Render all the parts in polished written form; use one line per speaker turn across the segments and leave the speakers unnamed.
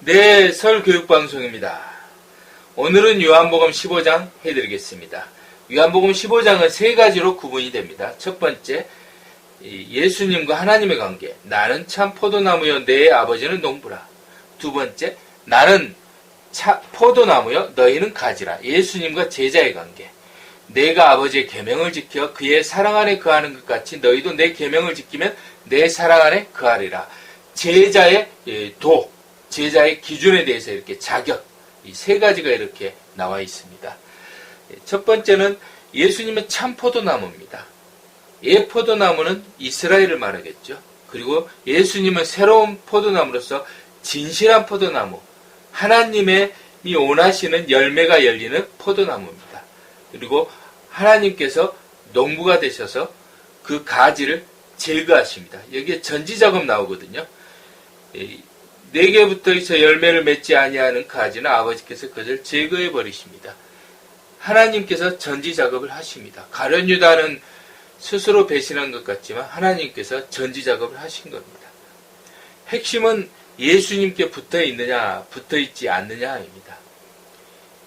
네, 설교육방송입니다. 오늘은 요한복음 15장 해드리겠습니다. 요한복음 15장은 세 가지로 구분이 됩니다. 첫 번째, 예수님과 하나님의 관계. 나는 참 포도나무여 내 아버지는 농부라. 두 번째, 나는 포도나무여 너희는 가지라. 예수님과 제자의 관계. 내가 아버지의 계명을 지켜 그의 사랑 안에 거하는 것 같이 너희도 내 계명을 지키면 내 사랑 안에 거하리라. 제자의 제자의 기준에 대해서 이렇게 자격, 이 세 가지가 이렇게 나와 있습니다. 첫 번째는 예수님은 참 포도나무입니다. 포도나무는 이스라엘을 말하겠죠. 그리고 예수님은 새로운 포도나무로서 진실한 포도나무, 하나님의 원하시는 열매가 열리는 포도나무입니다. 그리고 하나님께서 농부가 되셔서 그 가지를 제거하십니다. 여기에 전지작업 나오거든요. 내게부터 있어 열매를 맺지 아니하는 가지는 아버지께서 그것을 제거해 버리십니다. 하나님께서 전지작업을 하십니다. 가룟 유다는 스스로 배신한 것 같지만 하나님께서 전지작업을 하신 겁니다. 핵심은 예수님께 붙어 있느냐 붙어 있지 않느냐입니다.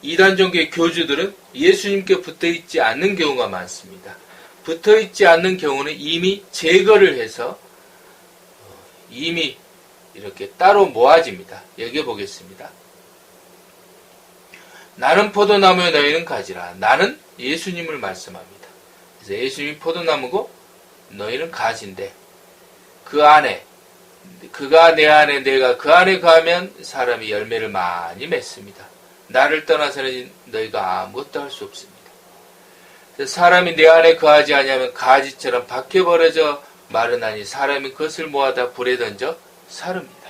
이단 종교의 교주들은 예수님께 붙어 있지 않는 경우가 많습니다. 붙어 있지 않는 경우는 이미 제거를 해서 이미 이렇게 따로 모아집니다. 여기 보겠습니다. 나는 포도나무에 너희는 가지라. 나는 예수님을 말씀합니다. 그래서 예수님이 포도나무고 너희는 가지인데 그 안에 그가 내 안에 내가 그 안에 가면 사람이 열매를 많이 맺습니다. 나를 떠나서는 너희가 아무것도 할 수 없습니다. 그래서 사람이 내 안에 거하지 아니하면 가지처럼 밖에 버려져 마르나니 사람이 그것을 모아다 불에 던져 사릅니다.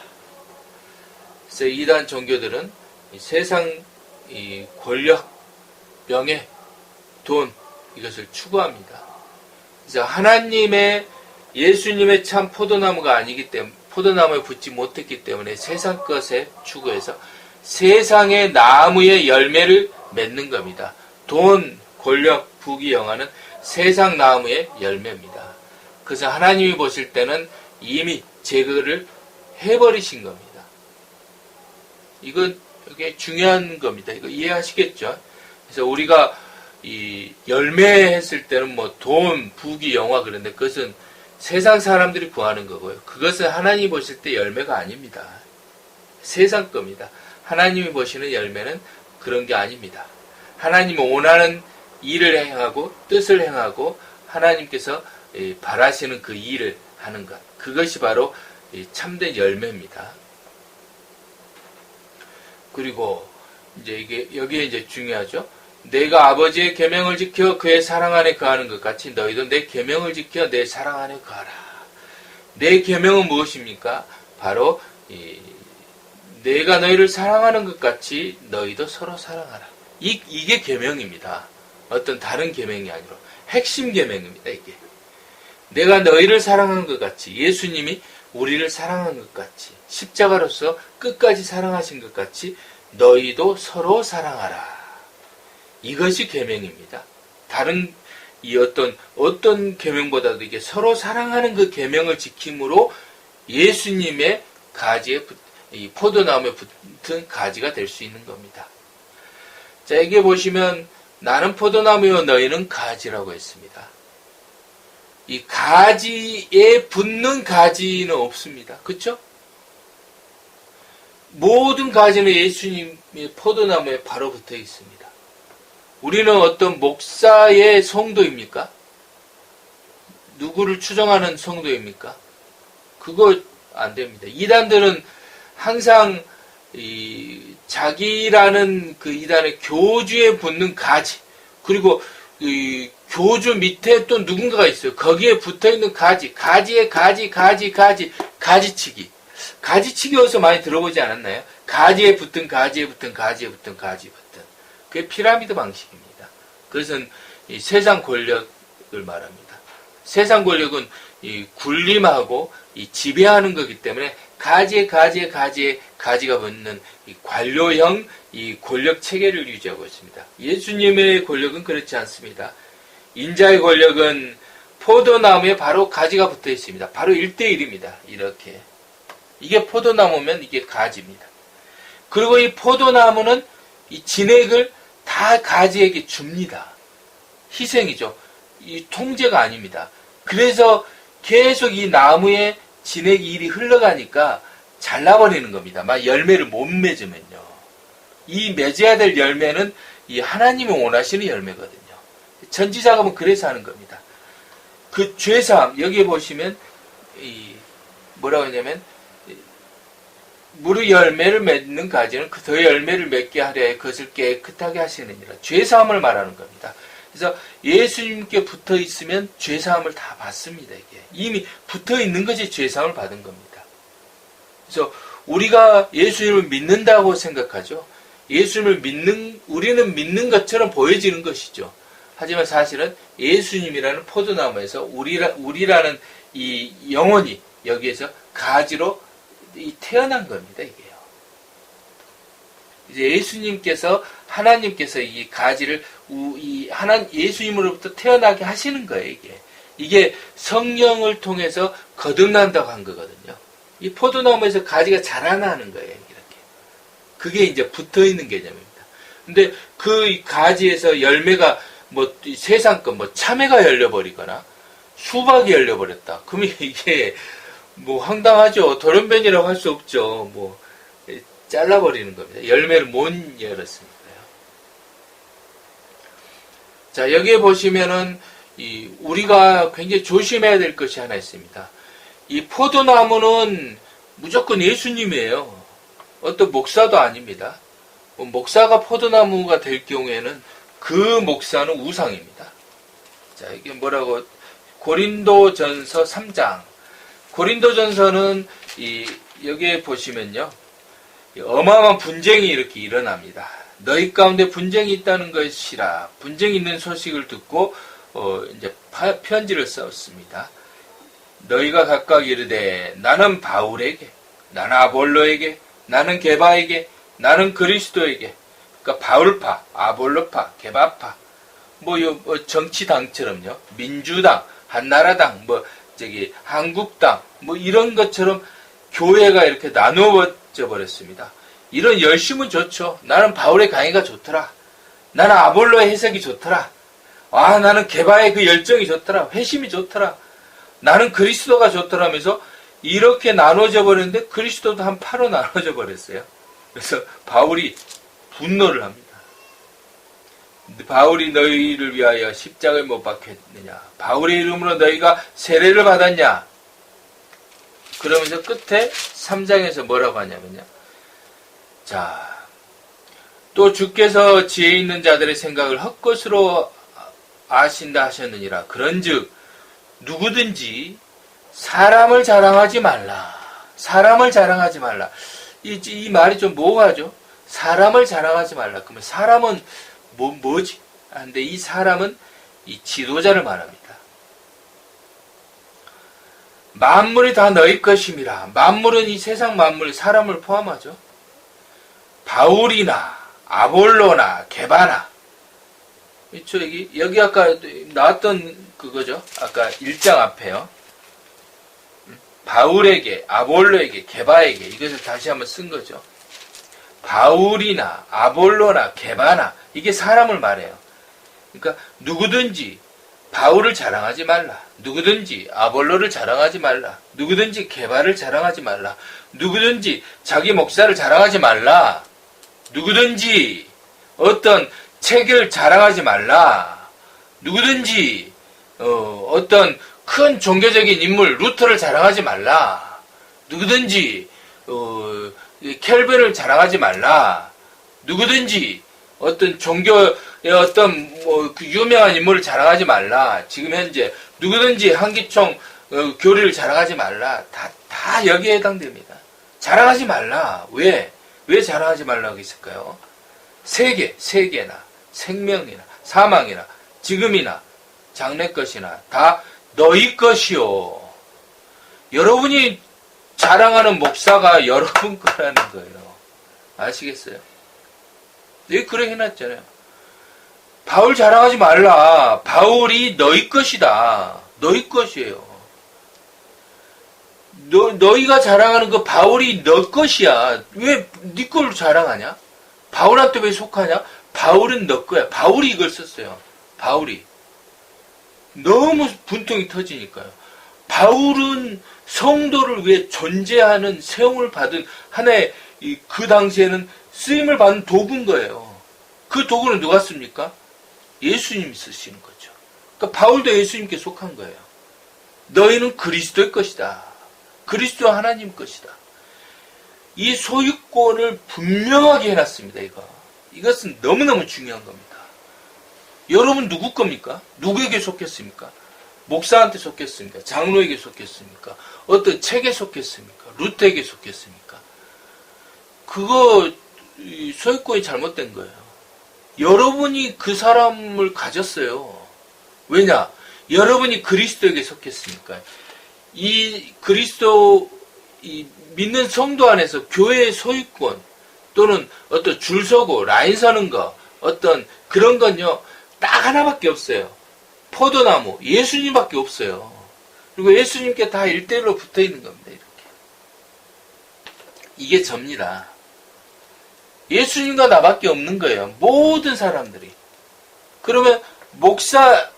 그래서 이단 종교들은 세상 권력, 명예, 돈 이것을 추구합니다. 그래서 예수님의 참 포도나무가 아니기 때문에 포도나무에 붙지 못했기 때문에 세상 것에 추구해서 세상의 나무의 열매를 맺는 겁니다. 돈, 권력, 부귀, 영화는 세상 나무의 열매입니다. 그래서 하나님이 보실 때는 이미 제거를 해버리신 겁니다. 이건 이게 중요한 겁니다. 이거 이해하시겠죠? 그래서 우리가 이 열매했을 때는 뭐 돈, 부귀, 영화 그런데 그것은 세상 사람들이 구하는 거고요. 그것은 하나님이 보실 때 열매가 아닙니다. 세상 겁니다. 하나님이 보시는 열매는 그런 게 아닙니다. 하나님이 원하는 일을 행하고 뜻을 행하고 하나님께서 바라시는 그 일을 하는 것. 그것이 바로 참된 열매입니다. 그리고 이제 여기에 이제 중요하죠. 내가 아버지의 계명을 지켜 그의 사랑 안에 거하는 것 같이 너희도 내 계명을 지켜 내 사랑 안에 거하라. 내 계명은 무엇입니까? 바로 내가 너희를 사랑하는 것 같이 너희도 서로 사랑하라. 이게 계명입니다. 어떤 다른 계명이 아니라 핵심 계명입니다. 이게 내가 너희를 사랑하는 것 같이 예수님이 우리를 사랑한 것 같이 십자가로서 끝까지 사랑하신 것 같이 너희도 서로 사랑하라. 이것이 계명입니다. 다른 어떤 계명보다도 이게 서로 사랑하는 그 계명을 지킴으로 예수님의 가지에 이 포도나무에 붙은 가지가 될 수 있는 겁니다. 자, 여기 보시면 나는 포도나무요 너희는 가지라고 했습니다. 이 가지에 붙는 가지는 없습니다. 그렇죠? 모든 가지는 예수님의 포도나무에 바로 붙어 있습니다. 우리는 어떤 목사의 성도입니까? 누구를 추정하는 성도입니까? 그거 안 됩니다. 이단들은 항상 자기라는 그 이단의 교주에 붙는 가지, 그리고 교주 밑에 또 누군가가 있어요. 거기에 붙어있는 가지에 가지치기. 가지치기 어디서 많이 들어보지 않았나요? 가지에 붙은. 그게 피라미드 방식입니다. 그것은 이 세상 권력을 말합니다. 세상 권력은 이 군림하고 이 지배하는 거기 때문에 가지가 붙는 이 관료형 이 권력 체계를 유지하고 있습니다. 예수님의 권력은 그렇지 않습니다. 인자의 권력은 포도나무에 바로 가지가 붙어 있습니다. 바로 1대1입니다. 이렇게. 이게 포도나무면 이게 가지입니다. 그리고 이 포도나무는 이 진액을 다 가지에게 줍니다. 희생이죠. 이 통제가 아닙니다. 그래서 계속 이 나무에 진액이 이리 흘러가니까 잘라버리는 겁니다. 막 열매를 못 맺으면요. 이 맺어야 될 열매는 이 하나님이 원하시는 열매거든요. 전지작업은 그래서 하는 겁니다. 그 죄사함, 여기에 보시면 이 뭐라고 하냐면 무릇 열매를 맺는 가지는 그 더 열매를 맺게 하려 해 그것을 깨끗하게 하시느니라. 죄사함을 말하는 겁니다. 그래서 예수님께 붙어 있으면 죄사함을 다 받습니다. 이게 이미 붙어 있는 것이 죄사함을 받은 겁니다. 그래서 우리가 예수님을 믿는다고 생각하죠. 우리는 믿는 것처럼 보여지는 것이죠. 하지만 사실은 예수님이라는 포도나무에서 우리라는 이 영혼이 여기에서 가지로 태어난 겁니다, 이게요. 이제 하나님께서 이 가지를 예수님으로부터 태어나게 하시는 거예요, 이게. 이게 성령을 통해서 거듭난다고 한 거거든요. 이 포도나무에서 가지가 자라나는 거예요, 이렇게. 그게 이제 붙어 있는 개념입니다. 근데 그 가지에서 열매가 세상 것, 참외가 열려버리거나, 수박이 열려버렸다. 그러면 이게, 황당하죠. 돌연변이라고 할 수 없죠. 잘라버리는 겁니다. 열매를 못 열었으니까요. 자, 여기에 보시면은, 우리가 굉장히 조심해야 될 것이 하나 있습니다. 이 포도나무는 무조건 예수님이에요. 어떤 목사도 아닙니다. 목사가 포도나무가 될 경우에는 그 목사는 우상입니다. 자, 이게 뭐라고, 고린도전서 3장. 고린도전서는 여기에 보시면요, 어마어마한 분쟁이 이렇게 일어납니다. 너희 가운데 분쟁이 있다는 것이라. 분쟁이 있는 소식을 듣고 이제 편지를 썼습니다. 너희가 각각 이르되 나는 바울에게, 나는 아볼로에게, 나는 게바에게, 나는 그리스도에게. 그러니까 바울파, 아볼로파, 게바파. 정치당처럼요, 민주당, 한나라당, 한국당, 이런 것처럼 교회가 이렇게 나누어져 버렸습니다. 이런 열심은 좋죠. 나는 바울의 강의가 좋더라. 나는 아볼로의 해석이 좋더라. 나는 게바의 그 열정이 좋더라. 회심이 좋더라. 나는 그리스도가 좋더라 하면서 이렇게 나눠져 버렸는데 그리스도도 한 파로 나눠져 버렸어요. 그래서 바울이 분노를 합니다. 바울이 너희를 위하여 십자가에 못 박혔느냐? 바울의 이름으로 너희가 세례를 받았냐? 그러면서 끝에 3장에서 뭐라고 하냐면요. 자, 또 주께서 지혜 있는 자들의 생각을 헛것으로 아신다 하셨느니라. 그런즉 누구든지 사람을 자랑하지 말라. 사람을 자랑하지 말라. 이 말이 좀 모호하죠? 사람을 자랑하지 말라. 그러면 사람은 뭐지? 근데 이 사람은 이 지도자를 말합니다. 만물이 다 너희 것임이라. 만물은 이 세상 만물, 사람을 포함하죠. 바울이나 아볼로나 게바나. 그렇죠? 여기 아까 나왔던 그거죠. 아까 1장 앞에요. 바울에게, 아볼로에게, 게바에게 이것을 다시 한번 쓴 거죠. 바울이나 아볼로나 게바나, 이게 사람을 말해요. 그러니까 누구든지 바울을 자랑하지 말라. 누구든지 아볼로를 자랑하지 말라. 누구든지 게바를 자랑하지 말라. 누구든지 자기 목사를 자랑하지 말라. 누구든지 어떤 책을 자랑하지 말라. 누구든지 어떤 큰 종교적인 인물 루터를 자랑하지 말라. 누구든지 켈빈을 자랑하지 말라. 누구든지 어떤 종교의 어떤 그 유명한 인물을 자랑하지 말라. 지금 현재 누구든지 한기총 교리를 자랑하지 말라. 다 여기에 해당됩니다. 자랑하지 말라. 왜 자랑하지 말라고 했을까요? 세계나 생명이나 사망이나 지금이나 장래 것이나 다 너희 것이요. 여러분이 자랑하는 목사가 여러분 거라는 거예요. 아시겠어요? 여기 그래 해놨잖아요. 바울 자랑하지 말라. 바울이 너희 것이다. 너희 것이에요. 너희가 자랑하는 그 바울이 너 것이야. 왜 네 걸로 자랑하냐? 바울한테 왜 속하냐? 바울은 너 거야. 바울이 이걸 썼어요. 바울이. 너무 분통이 터지니까요. 바울은 성도를 위해 존재하는 세움을 받은 하나의 그 당시에는 쓰임을 받은 도구인 거예요. 그 도구는 누가 씁니까? 예수님이 쓰시는 거죠. 그러니까 바울도 예수님께 속한 거예요. 너희는 그리스도의 것이다. 그리스도 하나님 것이다. 이 소유권을 분명하게 해놨습니다. 이것은 너무너무 중요한 겁니다. 여러분 누구 겁니까? 누구에게 속했습니까? 목사한테 속했습니까? 장로에게 속했습니까? 어떤 책에 속했습니까? 루터에게 속했습니까? 그거 소유권이 잘못된 거예요. 여러분이 그 사람을 가졌어요. 왜냐? 여러분이 그리스도에게 속했으니까. 이 그리스도 믿는 성도 안에서 교회의 소유권 또는 어떤 줄 서고 라인 서는 거 어떤 그런 건요 딱 하나밖에 없어요. 포도나무 예수님밖에 없어요. 그리고 예수님께 다 1대1로 붙어 있는 겁니다. 이렇게. 이게 접니다. 예수님과 나밖에 없는 거예요. 모든 사람들이. 그러면 목사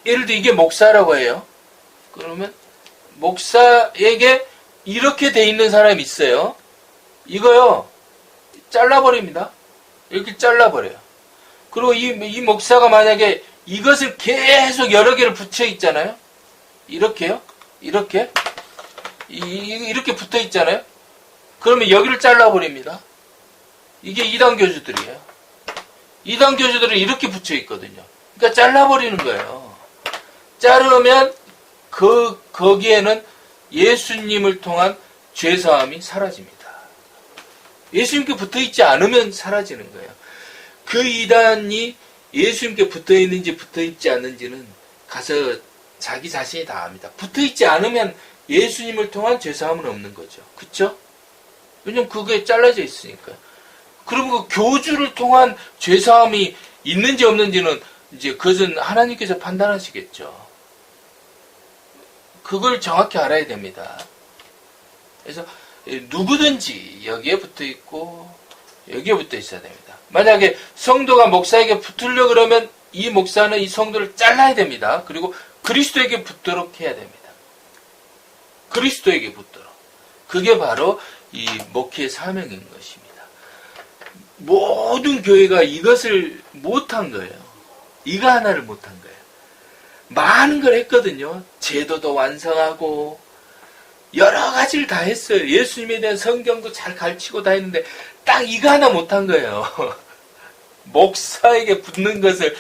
예를 들어 이게 목사라고 해요. 그러면 목사에게 이렇게 돼 있는 사람이 있어요. 이거요. 잘라버립니다. 이렇게 잘라버려요. 그리고 이 목사가 만약에 이것을 계속 여러 개를 붙여 있잖아요. 이렇게요. 이렇게. 이렇게 붙어 있잖아요. 그러면 여기를 잘라버립니다. 이게 이단 교주들이에요. 이단 교주들은 이렇게 붙여 있거든요. 그러니까 잘라버리는 거예요. 자르면 거기에는 예수님을 통한 죄사함이 사라집니다. 예수님께 붙어있지 않으면 사라지는 거예요. 그 이단이 예수님께 붙어있는지 붙어있지 않는지는 가서 자기 자신이 다 압니다. 붙어있지 않으면 예수님을 통한 죄사함은 없는 거죠. 그쵸? 왜냐면 그게 잘라져 있으니까요. 그럼 그 교주를 통한 죄사함이 있는지 없는지는 이제 그것은 하나님께서 판단하시겠죠. 그걸 정확히 알아야 됩니다. 그래서 누구든지 여기에 붙어 있고 여기에 붙어 있어야 됩니다. 만약에 성도가 목사에게 붙으려 그러면 이 목사는 이 성도를 잘라야 됩니다. 그리고 그리스도에게 붙도록 해야 됩니다. 그리스도에게 붙도록. 그게 바로 이 목회의 사명인 것입니다. 모든 교회가 이것을 못한 거예요. 이거 하나를 못한 거예요. 많은 걸 했거든요. 제도도 완성하고 여러 가지를 다 했어요. 예수님에 대한 성경도 잘 가르치고 다 했는데 딱 이거 하나 못한 거예요. 목사에게 붙는 것을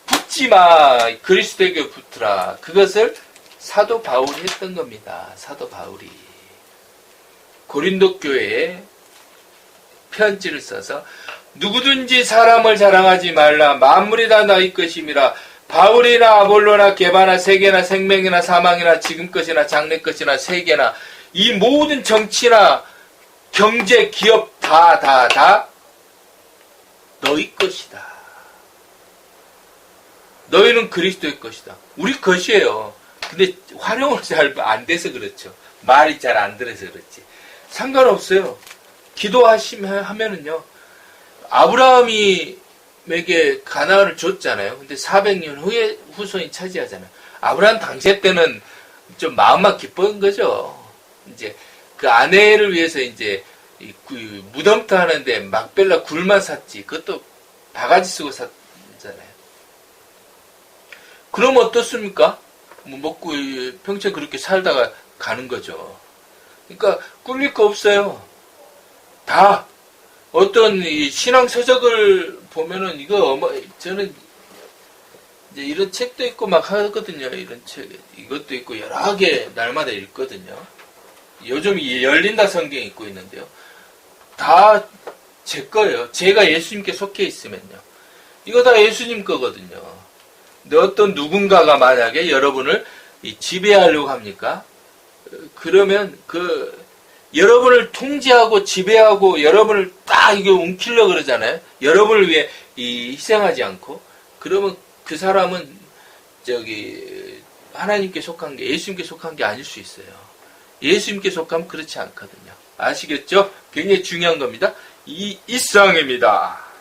붙지 마. 그리스도에게 붙으라. 그것을 사도 바울이 했던 겁니다. 사도 바울이. 고린도 교회에 편지를 써서 누구든지 사람을 자랑하지 말라. 만물이 다 너희 것임이라. 바울이나 아볼로나 게바나 세계나 생명이나 사망이나 지금 것이나 장래 것이나 세계나 이 모든 정치나 경제 기업 다 너희 것이다. 너희는 그리스도의 것이다. 우리 것이에요. 근데 활용을 잘 안 돼서 그렇죠. 말이 잘 안 들어서 그렇지. 상관없어요. 기도하시면은요. 아브라함에게 가나안을 줬잖아요. 근데 400년 후에 후손이 차지하잖아요. 아브라함 당시 때는 좀 마음만 기쁜 거죠. 이제 그 아내를 위해서 이제 무덤터 하는데 막벨라 굴만 샀지. 그것도 바가지 쓰고 샀잖아요. 그럼 어떻습니까? 뭐 먹고 평생 그렇게 살다가 가는 거죠. 그러니까 꿀릴 거 없어요. 다 어떤 이 신앙 서적을 보면은 저는 이제 이런 책도 있고 막 하거든요. 이런 책 이것도 있고 여러 개 날마다 읽거든요. 요즘 열린다 성경 읽고 있는데요. 다 제 거예요. 제가 예수님께 속해 있으면요. 이거 다 예수님 거거든요. 근데 어떤 누군가가 만약에 여러분을 지배하려고 합니까? 그러면 여러분을 통제하고 지배하고 여러분을 딱 이게 움키려고 그러잖아요. 여러분을 위해 희생하지 않고 그러면 그 사람은 하나님께 속한 게 예수님께 속한 게 아닐 수 있어요. 예수님께 속하면 그렇지 않거든요. 아시겠죠? 굉장히 중요한 겁니다. 이상입니다.